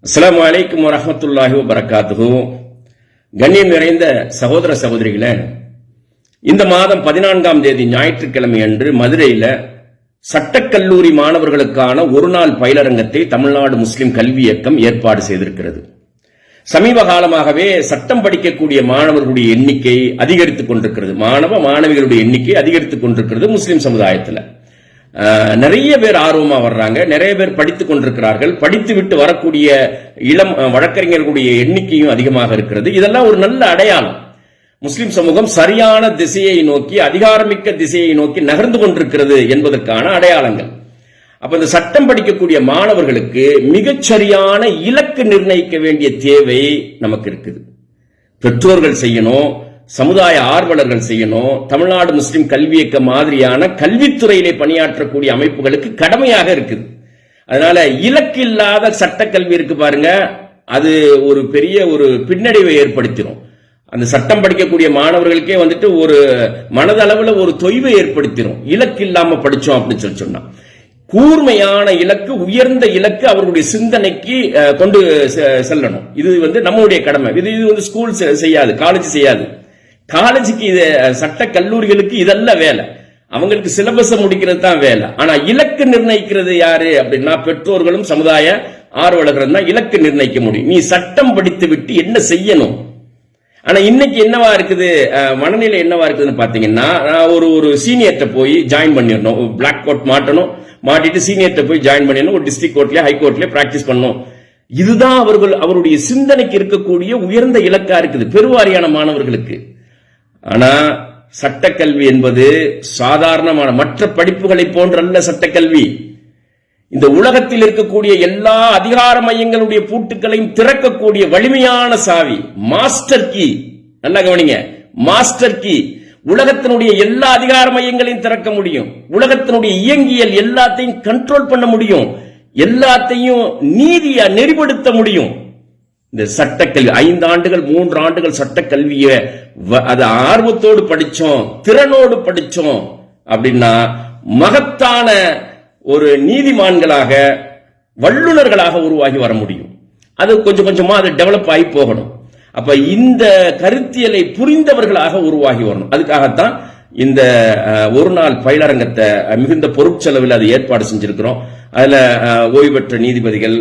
அஸ்ஸலாமு அலைக்கும் வரஹ்மத்துல்லாஹி வபரகாத்துஹு. கண்ணியம் நிறைந்த சகோதர சகோதரிகளே, இந்த மாதம் 14ஆம் தேதி ஞாயிற்றுக்கிழமை அன்று மதுரையில சட்டக்கல்லூரி மாணவர்களுக்கான ஒரு நாள் பயிலரங்கத்தை தமிழ்நாடு முஸ்லிம் கல்வி இயக்கம் ஏற்பாடு செய்திருக்கிறது. சமீப காலமாகவே சட்டம் படிக்கக்கூடிய மாணவர்களுடைய எண்ணிக்கை அதிகரித்துக் கொண்டிருக்கிறது. மாணவிகளுடைய எண்ணிக்கை அதிகரித்துக் கொண்டிருக்கிறது. முஸ்லிம் சமுதாயத்தில் நிறைய பேர் ஆர்வமா வர்றாங்க, நிறைய பேர் படித்துக் கொண்டிருக்கிறார்கள். படித்து விட்டு வரக்கூடிய இளம் வழக்கறிஞர்களுடைய எண்ணிக்கையும் அதிகமாக இருக்கிறது. இதெல்லாம் ஒரு நல்ல அடையாளம். முஸ்லிம் சமூகம் சரியான திசையை நோக்கி, அதிகாரமிக்க திசையை நோக்கி நகர்ந்து கொண்டிருக்கிறது என்பதற்கான அடையாளங்கள். அப்ப இந்த சட்டம் படிக்கக்கூடிய மாணவர்களுக்கு மிகச்சரியான இலக்கு நிர்ணயிக்க வேண்டிய தேவை நமக்கு இருக்குது. பெற்றோர்கள் செய்யணும், சமுதாய ஆர்வலர்கள் செய்யணும். தமிழ்நாடு முஸ்லிம் கல்வி இயக்க மாதிரியான கல்வித்துறையிலே பணியாற்றக்கூடிய அமைப்புகளுக்கு கடமையாக இருக்குது. அதனால இலக்கு இல்லாத சட்ட கல்வி இருக்கு பாருங்க, அது ஒரு பெரிய ஒரு பின்னடைவை ஏற்படுத்திடும். அந்த சட்டம் படிக்கக்கூடிய மாணவர்களுக்கே ஒரு மனதளவுல ஒரு தொய்வை ஏற்படுத்திடும். இலக்கு இல்லாம படிச்சோம் அப்படின்னு சொன்னா, கூர்மையான இலக்கு, உயர்ந்த இலக்கு அவர்களுடைய சிந்தனைக்கு கொண்டு செல்லணும். இது நம்மளுடைய கடமை. இது ஸ்கூல் செய்யாது, காலேஜ் செய்யாது. காலேஜுக்கு இது, சட்ட கல்லூரிகளுக்கு இதல்ல வேலை. அவங்களுக்கு சிலபஸ் முடிக்கிறது தான் வேலை. ஆனா இலக்கு நிர்ணயிக்கிறது யாரு அப்படின்னா பெற்றோர்களும் சமுதாய ஆர்வலர்கள் தான் இலக்கு நிர்ணயிக்க முடியும். நீ சட்டம் படித்து விட்டு என்ன செய்யணும். ஆனா இன்னைக்கு என்னவா இருக்குது, மனநிலை என்னவா இருக்குதுன்னு பாத்தீங்கன்னா, ஒரு சீனியர்ட்ட போய் ஜாயின் பண்ணிடணும், பிளாக் கோட் மாட்டணும், மாட்டிட்டு சீனியர்ட்ட போய் ஜாயின் பண்ணிடணும், ஒரு டிஸ்ட்ரிக்ட் கோர்ட்லயே ஹை கோர்ட்லயே பிராக்டிஸ் பண்ணணும். இதுதான் அவருடைய சிந்தனைக்கு இருக்கக்கூடிய உயர்ந்த இலக்கா இருக்குது பெருவாரியான மாணவர்களுக்கு. ஆனா சட்டக்கல்வி என்பது சாதாரணமான மற்ற படிப்புகளை போன்றல்ல. சட்டக்கல்வி இந்த உலகத்தில் இருக்கக்கூடிய எல்லா அதிகார மையங்களுடைய பூட்டுக்களையும் திறக்கக்கூடிய வலிமையான சாவி, மாஸ்டர் கீ. நல்லா கவனிங்க, மாஸ்டர் கீ. உலகத்தினுடைய எல்லா அதிகார மையங்களையும் திறக்க முடியும். உலகத்தினுடைய இயங்கியல் எல்லாத்தையும் கண்ட்ரோல் பண்ண முடியும். எல்லாத்தையும் நீதியா நெறிப்படுத்த முடியும். இந்த சட்டக்கல்வி 5 ஆண்டுகள் 3 ஆண்டுகள் சட்டக்கல்வியை அது ஆர்வத்தோடு படிச்சோம், திறனோடு படிச்சோம் அப்படின்னா மகத்தான ஒரு நீதிமான்களாக, வல்லுநர்களாக உருவாகி வர முடியும். அது கொஞ்சம் கொஞ்சமா அது டெவலப் ஆகி போகணும். அப்ப இந்த கருத்தியலை புரிந்தவர்களாக உருவாகி வரணும். அதுக்காகத்தான் இந்த ஒரு நாள் பயிலரங்கத்தை மிகுந்த பொருட்செலவில் அதை ஏற்பாடு செஞ்சிருக்கிறோம். அதுல ஓய்வு பெற்ற நீதிபதிகள்,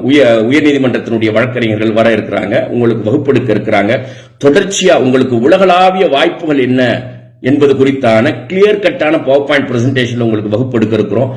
உயர் நீதிமன்றத்தினுடைய வழக்கறிஞர்கள் வர இருக்கிறாங்க, உங்களுக்கு வகுப்பெடுக்க இருக்கிறாங்க. தொடர்ச்சியா உங்களுக்கு உலகளாவிய வாய்ப்புகள் என்ன என்பது குறித்தான கிளியர் கட்டான பவர் பாயிண்ட் பிரசன்டேஷன் உங்களுக்கு வகுப்பெடுக்க இருக்கிறோம்.